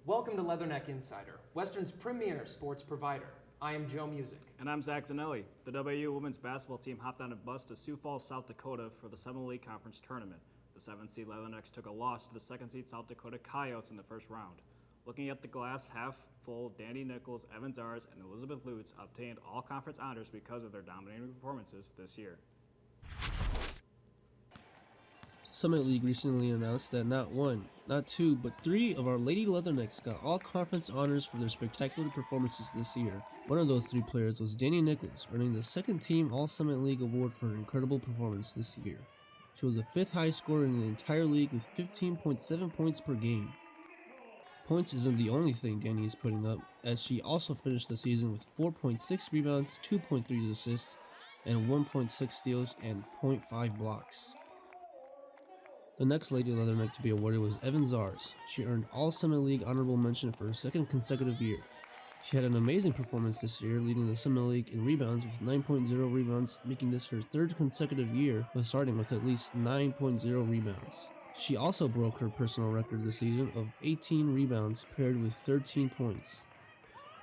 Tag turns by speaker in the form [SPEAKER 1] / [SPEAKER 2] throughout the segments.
[SPEAKER 1] Welcome to Leatherneck Insider, Western's premier sports provider. I am Joe Music.
[SPEAKER 2] And I'm Zach Zanelli. The WU women's basketball team hopped on a bus to Sioux Falls, South Dakota for the Seminole League Conference Tournament. The 7th seed Leathernecks took a loss to the 2nd seed South Dakota Coyotes in the first round. Looking at the glass half full, Danny Nichols, Evan Zarz, and Elizabeth Lutz obtained all conference honors because of their dominating performances this year.
[SPEAKER 3] Summit League recently announced that not one, not two, but three of our Lady Leathernecks got all conference honors for their spectacular performances this year. One of those three players was Danny Nichols, earning the second team All-Summit League award for her incredible performance this year. She was the 5th highest scorer in the entire league with 15.7 points per game. Points isn't the only thing Danny is putting up, as she also finished the season with 4.6 rebounds, 2.3 assists, and 1.6 steals and 0.5 blocks. The next Lady Leatherneck to be awarded was Evan Zarz. She earned All-Summit League honorable mention for her second consecutive year. She had an amazing performance this year, leading the Summit League in rebounds with 9.0 rebounds, making this her third consecutive year of starting with at least 9.0 rebounds. She also broke her personal record this season of 18 rebounds paired with 13 points.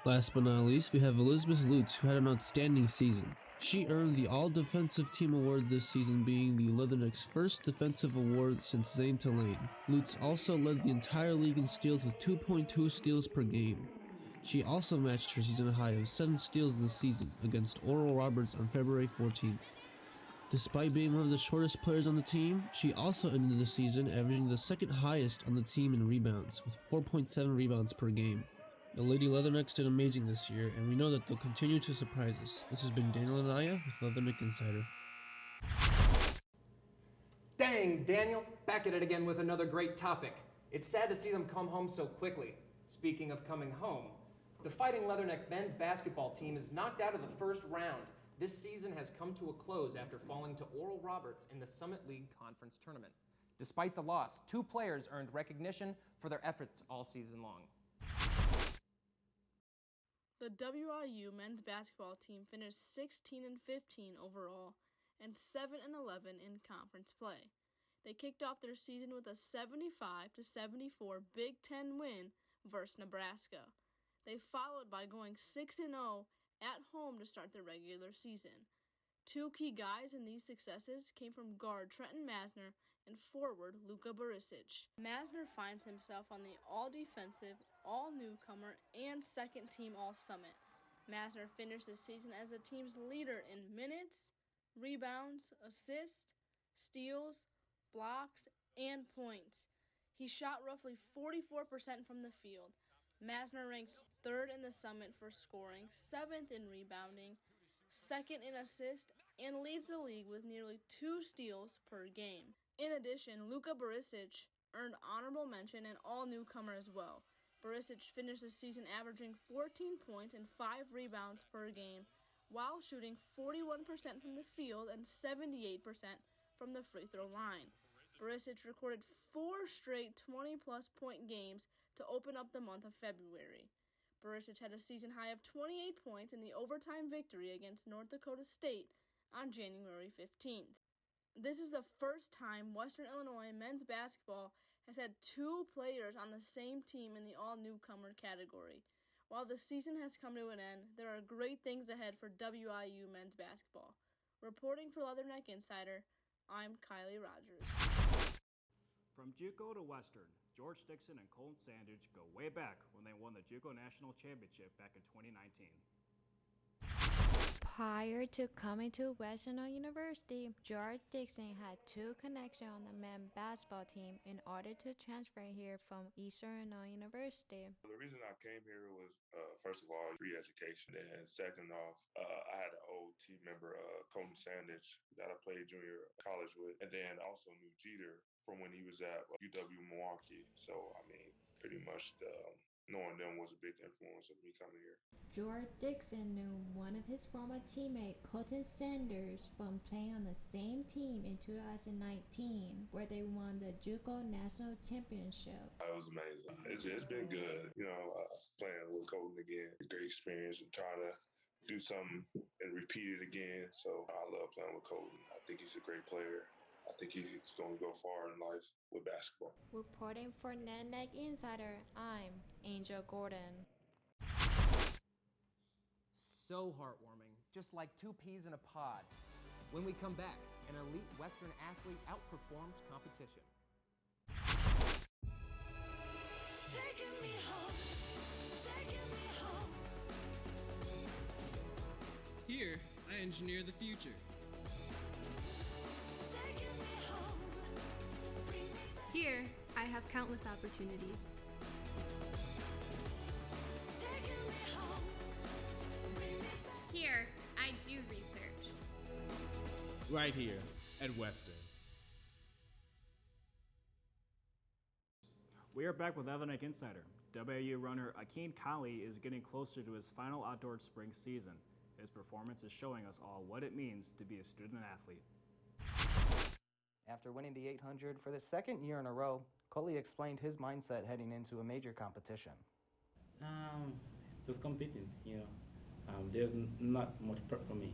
[SPEAKER 3] Last but not least, we have Elizabeth Lutz, who had an outstanding season. She earned the All-Defensive Team Award this season, being the Leathernecks' first defensive award since Zane Tulane. Lutz also led the entire league in steals with 2.2 steals per game. She also matched her season high of 7 steals this season against Oral Roberts on February 14th. Despite being one of the shortest players on the team, she also ended the season averaging the second highest on the team in rebounds, with 4.7 rebounds per game. The Lady Leathernecks did amazing this year, and we know that they'll continue to surprise us. This has been Daniel Anaya with Leatherneck Insider.
[SPEAKER 1] Dang, Daniel, back at it again with another great topic. It's sad to see them come home so quickly. Speaking of coming home, the Fighting Leatherneck men's basketball team is knocked out of the first round. This season has come to a close after falling to Oral Roberts in the Summit League Conference Tournament. Despite the loss, 2 players earned recognition for their efforts all season long.
[SPEAKER 4] The WIU men's basketball team finished 16-15 overall and 7-11 in conference play. They kicked off their season with a 75-74 Big Ten win versus Nebraska. They followed by going 6-0 at home to start their regular season. 2 key guys in these successes came from guard Trenton Masner and forward Luka Barisic. Masner finds himself on the all-defensive, all-newcomer, and second-team All-Summit. Masner finished the season as the team's leader in minutes, rebounds, assists, steals, blocks, and points. He shot roughly 44% from the field. Masner ranks 3rd in the Summit for scoring, 7th in rebounding, 2nd in assist, and leads the league with nearly 2 steals per game. In addition, Luka Barisic earned honorable mention and all-newcomer as well. Barisic finished the season averaging 14 points and 5 rebounds per game, while shooting 41% from the field and 78% from the free throw line. Barisic recorded 4 straight 20-plus point games to open up the month of February. Barisic had a season high of 28 points in the overtime victory against North Dakota State on January 15th. This is the first time Western Illinois men's basketball has had 2 players on the same team in the all-newcomer category. While the season has come to an end, there are great things ahead for WIU men's basketball. Reporting for Leatherneck Insider, I'm Kylie Rogers.
[SPEAKER 2] From JUCO to Western, George Dixon and Colin Sandage go way back when they won the JUCO National Championship back in 2019.
[SPEAKER 5] Prior to coming to Western University, George Dixon had 2 connections on the men's basketball team in order to transfer here from Eastern University.
[SPEAKER 6] The reason I came here was, first of all, free education. And second off, I had an old team member, Colin Sandage, that I played junior college with, and then also knew Jeter from when he was at UW Milwaukee. So, I mean, pretty much knowing them was a big influence of me coming here.
[SPEAKER 5] George Dixon knew one of his former teammate, Colin Sanders, from playing on the same team in 2019, where they won the JUCO National Championship.
[SPEAKER 6] It was amazing. It's been good, playing with Colin again. A great experience and trying to do something and repeat it again. So I love playing with Colin. I think he's a great player. I think he's going to go far in life with basketball.
[SPEAKER 5] Reporting for Leatherneck Insider, I'm Angel Gordon.
[SPEAKER 1] So heartwarming, just like two peas in a pod. When we come back, an elite Western athlete outperforms competition.
[SPEAKER 7] Taking me home, taking me home.
[SPEAKER 8] Here, I engineer the future.
[SPEAKER 7] Taking me home. Bring me back.
[SPEAKER 9] Here, I have countless opportunities.
[SPEAKER 7] Taking me home. Bring me back.
[SPEAKER 9] Here, I do research.
[SPEAKER 8] Right here at Western.
[SPEAKER 2] We are back with Leatherneck Insider. WIU runner Akeem Kali is getting closer to his final outdoor spring season. His performance is showing us all what it means to be a student athlete.
[SPEAKER 10] After winning the 800 for the second year in a row, Colin explained his mindset heading into a major competition.
[SPEAKER 11] Just competing, there's not much prep for me,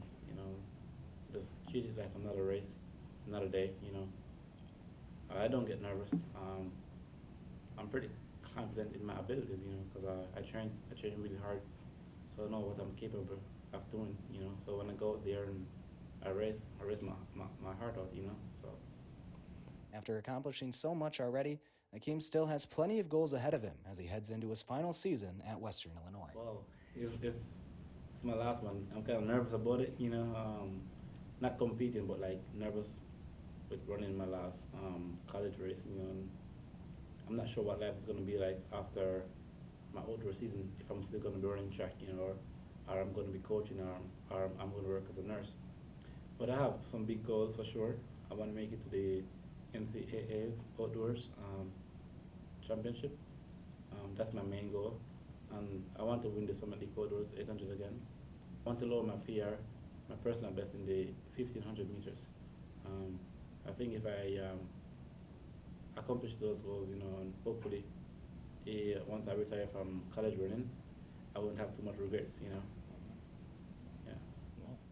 [SPEAKER 11] just treat it like another race, another day, I don't get nervous. I'm pretty confident in my abilities, because I train really hard, so I know what I'm capable of doing, so when I go out there and I race my heart out, so.
[SPEAKER 10] After accomplishing so much already, Akeem still has plenty of goals ahead of him as he heads into his final season at Western Illinois.
[SPEAKER 11] Well, it's my last one. I'm kind of nervous about it, not competing, but like nervous with running my last college race, and I'm not sure what life is going to be like after my outdoor season, if I'm still going to be running track, or I'm going to be coaching, or I'm going to work as a nurse. But I have some big goals for sure. I want to make it to the NCAA's outdoors championship. That's my main goal. And I want to win the Summit League outdoors 800 again. I want to lower my PR, my personal best in the 1500 meters. I think if I accomplish those goals, and hopefully once I retire from college running, I won't have too much regrets, Yeah.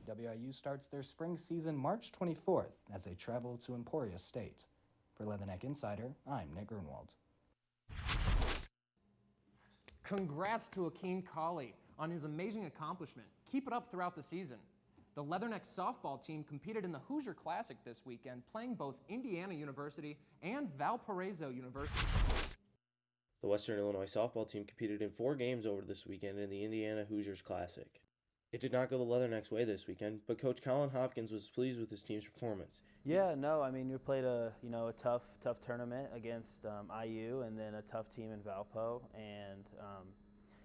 [SPEAKER 10] WIU starts their spring season March 24th as they travel to Emporia State. For Leatherneck Insider, I'm Nick Grunwald.
[SPEAKER 1] Congrats to Akeem Kali on his amazing accomplishment. Keep it up throughout the season. The Leatherneck softball team competed in the Hoosier Classic this weekend, playing both Indiana University and Valparaiso University.
[SPEAKER 12] The Western Illinois softball team competed in 4 games over this weekend in the Indiana Hoosiers Classic. It did not go the Leatherneck's way this weekend, but Coach Colin Hopkins was pleased with his team's performance.
[SPEAKER 13] Yeah, no, I mean, we played a tough tournament against IU and then a tough team in Valpo, and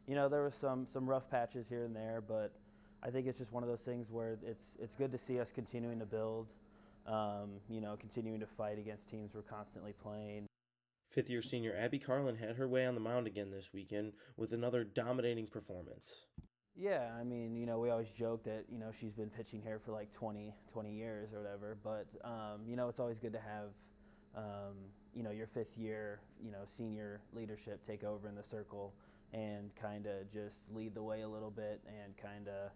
[SPEAKER 13] there was some rough patches here and there, but I think it's just one of those things where it's good to see us continuing to build, continuing to fight against teams we're constantly playing.
[SPEAKER 12] Fifth-year senior Abby Carlin had her way on the mound again this weekend with another dominating performance.
[SPEAKER 13] Yeah, I mean, we always joke that, she's been pitching here for like 20 years or whatever, but, it's always good to have, your 5th year, senior leadership take over in the circle and kind of just lead the way a little bit and kind of,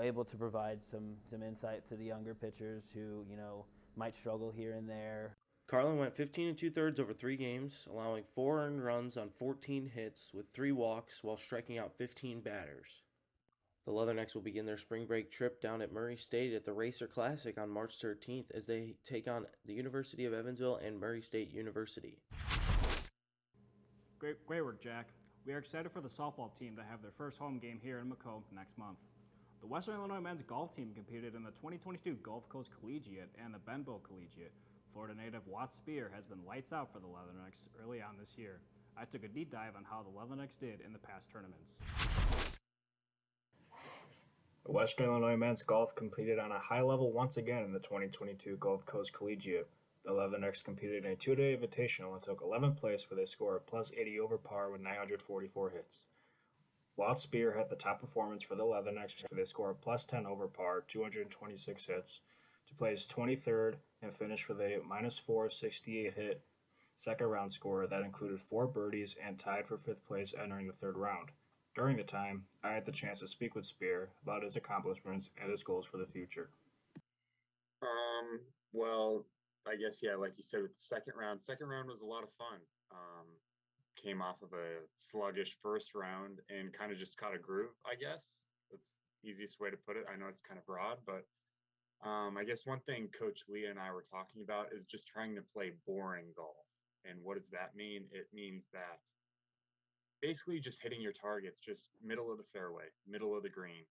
[SPEAKER 13] able to provide some insight to the younger pitchers who, might struggle here and there.
[SPEAKER 12] Carlin went 15 2/3 over 3 games, allowing 4 earned runs on 14 hits with 3 walks while striking out 15 batters. The Leathernecks will begin their spring break trip down at Murray State at the Racer Classic on March 13th as they take on the University of Evansville and Murray State University.
[SPEAKER 2] Great work, Jack. We are excited for the softball team to have their first home game here in Macomb next month. The Western Illinois men's golf team competed in the 2022 Gulf Coast Collegiate and the Benbow Collegiate. Florida native Watt Spear has been lights out for the Leathernecks early on this year. I took a deep dive on how the Leathernecks did in the past tournaments. The Western Illinois men's golf competed on a high level once again in the 2022 Gulf Coast Collegiate. The Leathernecks competed in a 2-day invitational and took 11th place with a score of +80 over par with 944 hits. Watt Spear had the top performance for the Leathernecks with a score of +10 over par, 226 hits, to place 23rd and finish with a -468 hit second round score that included 4 birdies and tied for 5th place entering the 3rd round. During the time, I had the chance to speak with Spear about his accomplishments and his goals for the future.
[SPEAKER 14] Well, I guess, yeah, like you said, with the second round was a lot of fun. Came off of a sluggish first round and kind of just caught a groove, I guess. That's the easiest way to put it. I know it's kind of broad, but I guess one thing Coach Leah and I were talking about is just trying to play boring golf. And what does that mean? It means that basically just hitting your targets, just middle of the fairway, middle of the green,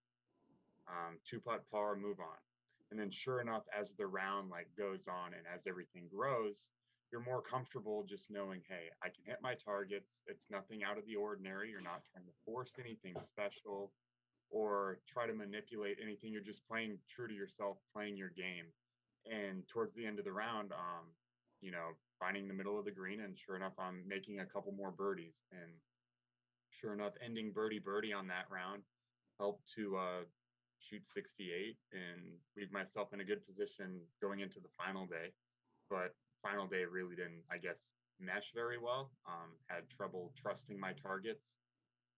[SPEAKER 14] two putt par, move on. And then sure enough, as the round like goes on and as everything grows, you're more comfortable just knowing, hey, I can hit my targets. It's nothing out of the ordinary. You're not trying to force anything special or try to manipulate anything. You're just playing true to yourself, playing your game. And towards the end of the round, finding the middle of the green, and sure enough, I'm making a couple more birdies. And sure enough, ending birdie on that round helped to shoot 68 and leave myself in a good position going into the final day. But final day really didn't, I guess, mesh very well. Had trouble trusting my targets.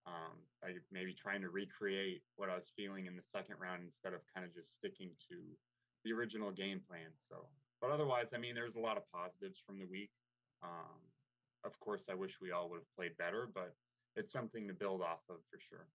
[SPEAKER 14] I maybe trying to recreate what I was feeling in the second round instead of kind of just sticking to the original game plan. So, but otherwise, I mean, there's a lot of positives from the week. Of course, I wish we all would have played better, but it's something to build off of for sure.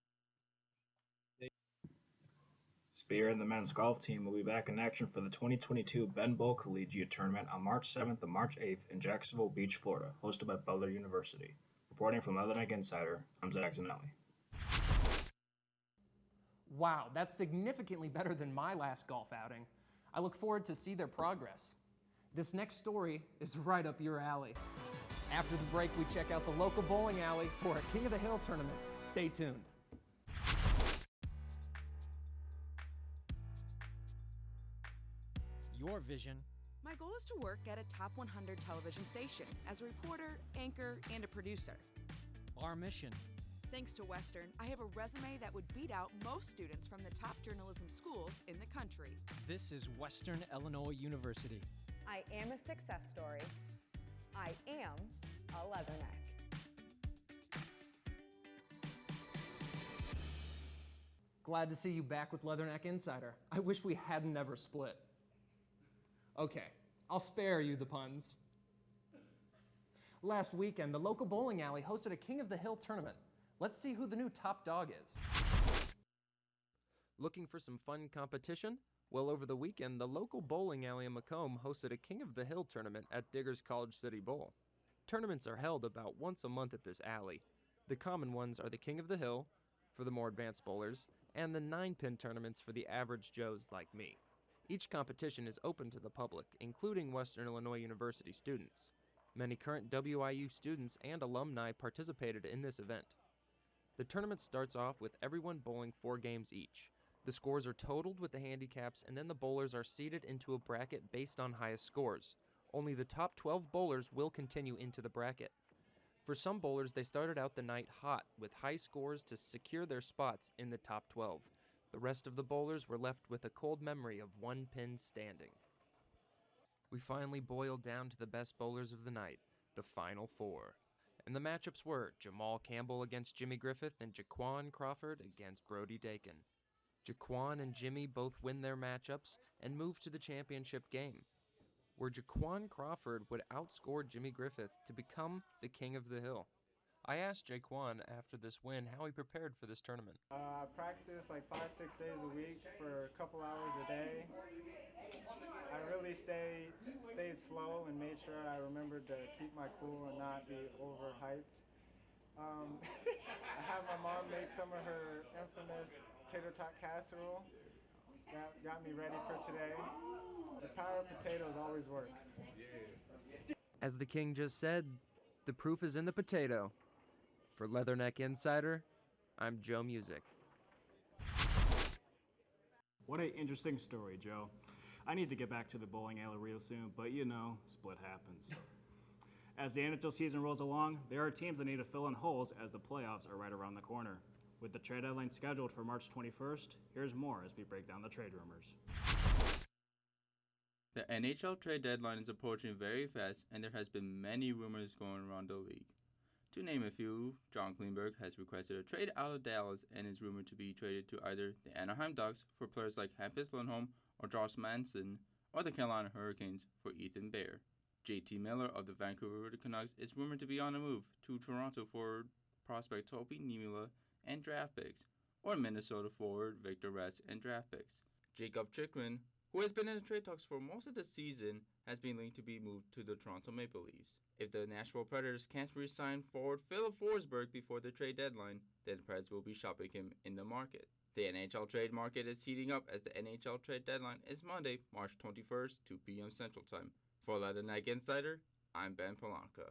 [SPEAKER 2] Spear and the men's golf team will be back in action for the 2022 Ben Bowl Collegiate Tournament on March 7th and March 8th in Jacksonville Beach, Florida, hosted by Butler University. Reporting from Leatherneck Insider, I'm Zach Zanelli.
[SPEAKER 1] Wow, that's significantly better than my last golf outing. I look forward to see their progress. This next story is right up your alley. After the break, we check out the local bowling alley for a King of the Hill tournament. Stay tuned.
[SPEAKER 15] Your vision.
[SPEAKER 16] My goal is to work at a top 100 television station as a reporter, anchor, and a producer.
[SPEAKER 15] Our mission.
[SPEAKER 16] Thanks to Western, I have a resume that would beat out most students from the top journalism schools in the country.
[SPEAKER 15] This is Western Illinois University.
[SPEAKER 17] I am a success story. I am a Leatherneck.
[SPEAKER 1] Glad to see you back with Leatherneck Insider. I wish we hadn't never split. Okay, I'll spare you the puns. Last weekend, the local bowling alley hosted a King of the Hill tournament. Let's see who the new top dog is.
[SPEAKER 18] Looking for some fun competition? Well, over the weekend, the local bowling alley in Macomb hosted a King of the Hill tournament at Diggers College City Bowl. Tournaments are held about once a month at this alley. The common ones are the King of the Hill, for the more advanced bowlers, and the 9-pin tournaments for the average Joes like me. Each competition is open to the public, including Western Illinois University students. Many current WIU students and alumni participated in this event. The tournament starts off with everyone bowling 4 games each. The scores are totaled with the handicaps, and then the bowlers are seeded into a bracket based on highest scores. Only the top 12 bowlers will continue into the bracket. For some bowlers, they started out the night hot with high scores to secure their spots in the top 12. The rest of the bowlers were left with a cold memory of 1 pin standing. We finally boiled down to the best bowlers of the night, the Final 4. And the matchups were Jamal Campbell against Jimmy Griffith and Jaquan Crawford against Brody Dakin. Jaquan and Jimmy both win their matchups and move to the championship game, where Jaquan Crawford would outscore Jimmy Griffith to become the King of the Hill. I asked Jaquan after this win how he prepared for this tournament.
[SPEAKER 19] I practice like 5-6 days a week for a couple hours a day. I really stayed slow and made sure I remembered to keep my cool and not be overhyped. I have my mom make some of her infamous tater tot casserole. Got me ready for today. The power of potatoes always works.
[SPEAKER 18] As the King just said, the proof is in the potato. For Leatherneck Insider, I'm Joe Music.
[SPEAKER 2] What an interesting story, Joe. I need to get back to the bowling alley real soon, but split happens. As the NHL season rolls along, there are teams that need to fill in holes as the playoffs are right around the corner. With the trade deadline scheduled for March 21st, here's more as we break down the trade rumors.
[SPEAKER 20] The NHL trade deadline is approaching very fast, and there has been many rumors going around the league. To name a few, John Klingberg has requested a trade out of Dallas and is rumored to be traded to either the Anaheim Ducks for players like Hampus Lindholm or Josh Manson, or the Carolina Hurricanes for Ethan Bear. JT Miller of the Vancouver Canucks is rumored to be on the move to Toronto for prospect Topi Niemela and draft picks, or Minnesota forward Victor Retz and draft picks. Jacob Chikrin, who has been in the trade talks for most of the season, has been linked to be moved to the Toronto Maple Leafs. If the Nashville Predators can't re-sign forward Philip Forsberg before the trade deadline, then the Preds will be shopping him in the market. The NHL trade market is heating up as the NHL trade deadline is Monday, March 21st, 2 p.m. Central Time. For Leatherneck Insider, I'm Ben Polanka.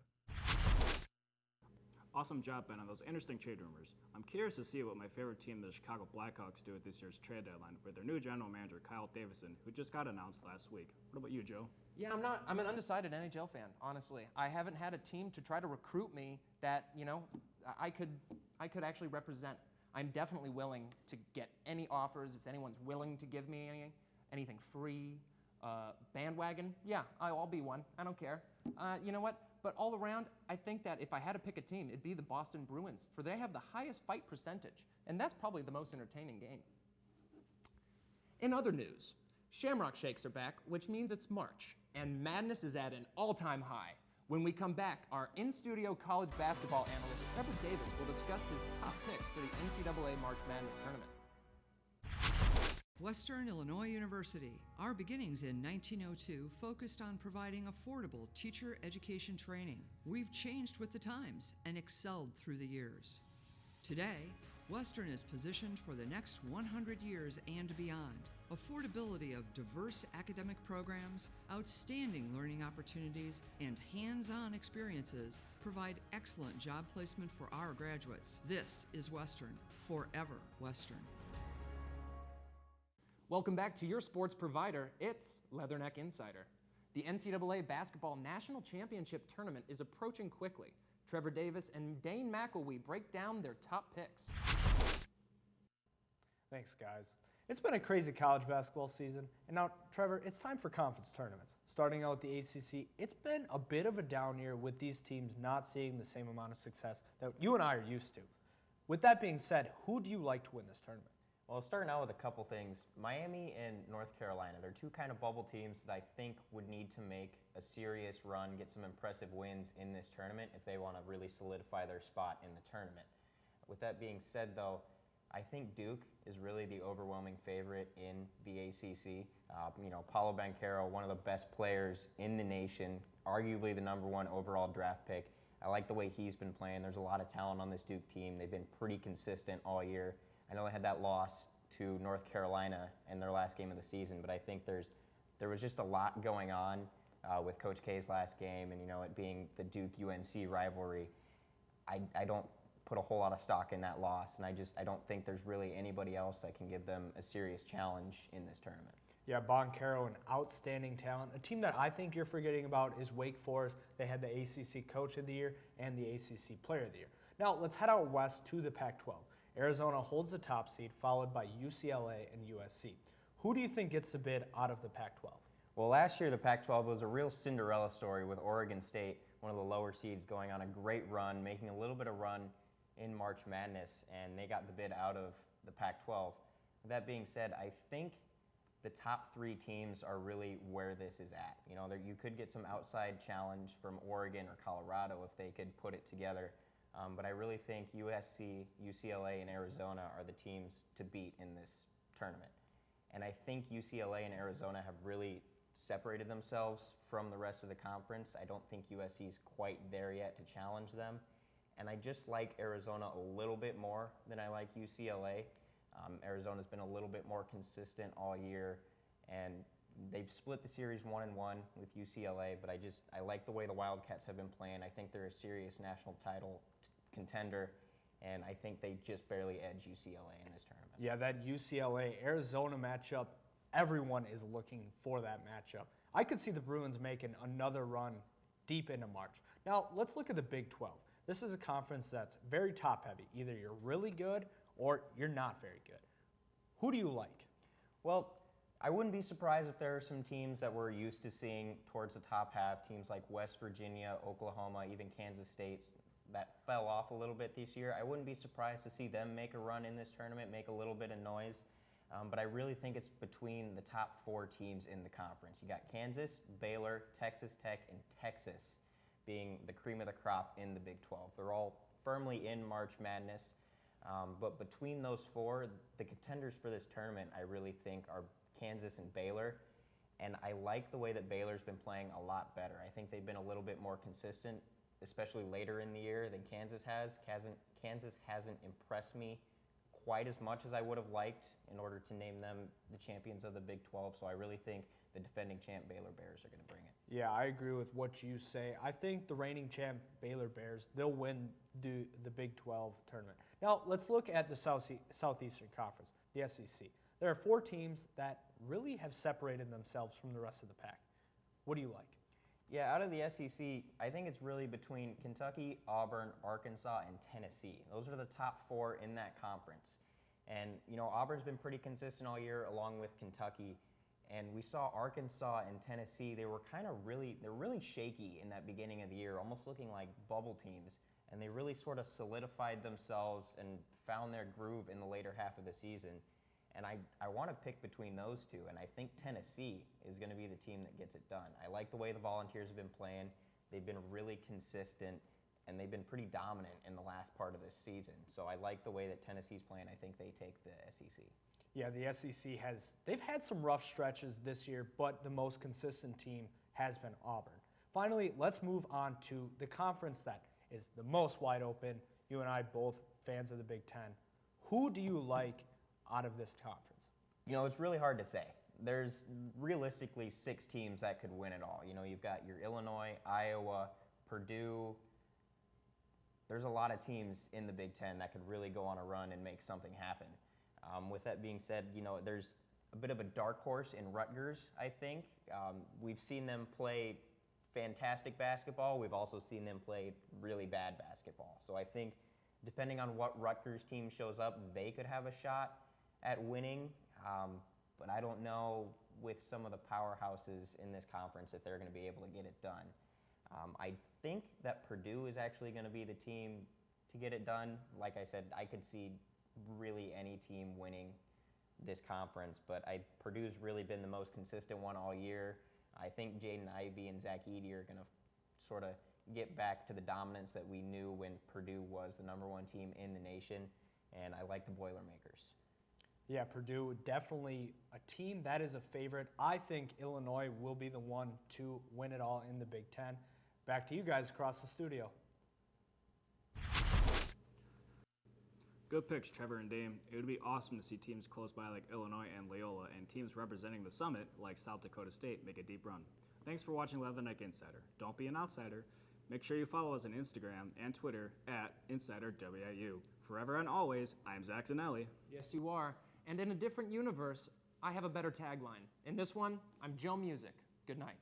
[SPEAKER 2] Awesome job, Ben, on those interesting trade rumors. I'm curious to see what my favorite team, the Chicago Blackhawks, do at this year's trade deadline with their new general manager, Kyle Davison, who just got announced last week. What about you, Joe?
[SPEAKER 1] Yeah, I'm an undecided NHL fan, honestly. I haven't had a team to try to recruit me that, I could actually represent. I'm definitely willing to get any offers if anyone's willing to give me anything free. Bandwagon, yeah, I'll be one. I don't care. You know what? But all around, I think that if I had to pick a team, it'd be the Boston Bruins, for they have the highest fight percentage, and that's probably the most entertaining game. In other news, Shamrock Shakes are back, which means it's March, and madness is at an all-time high. When we come back, our in-studio college basketball analyst, Trevor Davis, will discuss his top picks for the NCAA March Madness tournament.
[SPEAKER 21] Western Illinois University. Our beginnings in 1902 focused on providing affordable teacher education training. We've changed with the times and excelled through the years. Today, Western is positioned for the next 100 years and beyond. Affordability of diverse academic programs, outstanding learning opportunities, and hands-on experiences provide excellent job placement for our graduates. This is Western, forever Western.
[SPEAKER 1] Welcome back to your sports provider. It's Leatherneck Insider. The NCAA Basketball National Championship Tournament is approaching quickly. Trevor Davis and Dane McElwee break down their top picks.
[SPEAKER 22] Thanks, guys. It's been a crazy college basketball season, and now, Trevor, it's time for conference tournaments. Starting out with the ACC, it's been a bit of a down year with these teams not seeing the same amount of success that you and I are used to. With that being said, who do you like to win this tournament?
[SPEAKER 23] Well, starting out with a couple things, Miami and North Carolina, they're two kind of bubble teams that I think would need to make a serious run, get some impressive wins in this tournament if they want to really solidify their spot in the tournament. With that being said, though, I think Duke is really the overwhelming favorite in the ACC. Paulo Banchero, one of the best players in the nation, arguably the #1 overall draft pick. I like the way he's been playing. There's a lot of talent on this Duke team. They've been pretty consistent all year. I know they had that loss to North Carolina in their last game of the season, but I think there was just a lot going on with Coach K's last game, and it being the Duke-UNC rivalry. I don't put a whole lot of stock in that loss, and I don't think there's really anybody else that can give them a serious challenge in this tournament.
[SPEAKER 22] Yeah, Banchero, an outstanding talent. A team that I think you're forgetting about is Wake Forest. They had the ACC Coach of the Year and the ACC Player of the Year. Now, let's head out west to the Pac-12. Arizona holds the top seed, followed by UCLA and USC. Who do you think gets the bid out of the Pac-12?
[SPEAKER 23] Well, last year the Pac-12 was a real Cinderella story with Oregon State, one of the lower seeds, going on a great run, making a little bit of run in March Madness, and they got the bid out of the Pac-12. That being said, I think the top 3 teams are really where this is at. You could get some outside challenge from Oregon or Colorado if they could put it together. But I really think USC, UCLA, and Arizona are the teams to beat in this tournament. And I think UCLA and Arizona have really separated themselves from the rest of the conference. I don't think USC is quite there yet to challenge them. And I just like Arizona a little bit more than I like UCLA. Arizona's been a little bit more consistent all year, and they've split the series 1-1 with UCLA, but I like the way the Wildcats have been playing. I think they're a serious national title contender, and I think they just barely edge UCLA in this tournament.
[SPEAKER 22] Yeah, that UCLA-Arizona matchup, everyone is looking for that matchup. I could see the Bruins making another run deep into March. Now, let's look at the Big 12. This is a conference that's very top-heavy. Either you're really good or you're not very good. Who do you like?
[SPEAKER 23] Well, I wouldn't be surprised if there are some teams that we're used to seeing towards the top half, teams like West Virginia, Oklahoma, even Kansas State, that fell off a little bit this year. I wouldn't be surprised to see them make a run in this tournament, make a little bit of noise. But I really think it's between the top 4 teams in the conference. You got Kansas, Baylor, Texas Tech, and Texas being the cream of the crop in the Big 12. They're all firmly in March Madness. But between those 4, the contenders for this tournament, I really think, are Kansas and Baylor. And I like the way that Baylor's been playing a lot better. I think they've been a little bit more consistent, especially later in the year than Kansas has. Kansas hasn't impressed me quite as much as I would have liked in order to name them the champions of the Big 12. So I really think the defending champ Baylor Bears are going to bring it.
[SPEAKER 22] Yeah, I agree with what you say. I think the reigning champ Baylor Bears, they'll win the Big 12 tournament. Now, let's look at the Southeastern Conference, the SEC. There are 4 teams that really have separated themselves from the rest of the pack. What do you like?
[SPEAKER 23] Yeah, out of the SEC, I think it's really between Kentucky, Auburn, Arkansas, and Tennessee. Those are the top 4 in that conference. And, you know, Auburn's been pretty consistent all year along with Kentucky. And we saw Arkansas and Tennessee, they're really shaky in that beginning of the year, almost looking like bubble teams. And they really sort of solidified themselves and found their groove in the later half of the season. And I want to pick between those 2, and I think Tennessee is going to be the team that gets it done. I like the way the Volunteers have been playing. They've been really consistent, and they've been pretty dominant in the last part of this season. So I like the way that Tennessee's playing. I think they take the SEC.
[SPEAKER 22] Yeah, the SEC they've had some rough stretches this year, but the most consistent team has been Auburn. Finally, let's move on to the conference that is the most wide open. You and I both fans of the Big Ten. Who do you like out of this conference?
[SPEAKER 23] You know, it's really hard to say. There's realistically 6 teams that could win it all. You know, you've got your Illinois, Iowa, Purdue. There's a lot of teams in the Big Ten that could really go on a run and make something happen. With that being said, you know, there's a bit of a dark horse in Rutgers, I think. We've seen them play fantastic basketball. We've also seen them play really bad basketball. So I think depending on what Rutgers team shows up, they could have a shot at winning. But I don't know with some of the powerhouses in this conference if they're going to be able to get it done. I think that Purdue is actually going to be the team to get it done. Like I said, I could see really any team winning this conference, but Purdue's really been the most consistent one all year. I think Jaden Ivey and Zach Edey are going to sort of get back to the dominance that we knew when Purdue was the #1 team in the nation, and I like the Boilermakers.
[SPEAKER 22] Yeah, Purdue, definitely a team that is a favorite. I think Illinois will be the one to win it all in the Big Ten. Back to you guys across the studio.
[SPEAKER 2] Good picks, Trevor and Dame. It would be awesome to see teams close by like Illinois and Loyola, and teams representing the Summit like South Dakota State make a deep run. Thanks for watching Leatherneck Insider. Don't be an outsider. Make sure you follow us on Instagram and Twitter at InsiderWIU. Forever and always, I'm Zach Zanelli.
[SPEAKER 1] Yes, you are. And in a different universe, I have a better tagline. In this one, I'm Joe Music. Good night.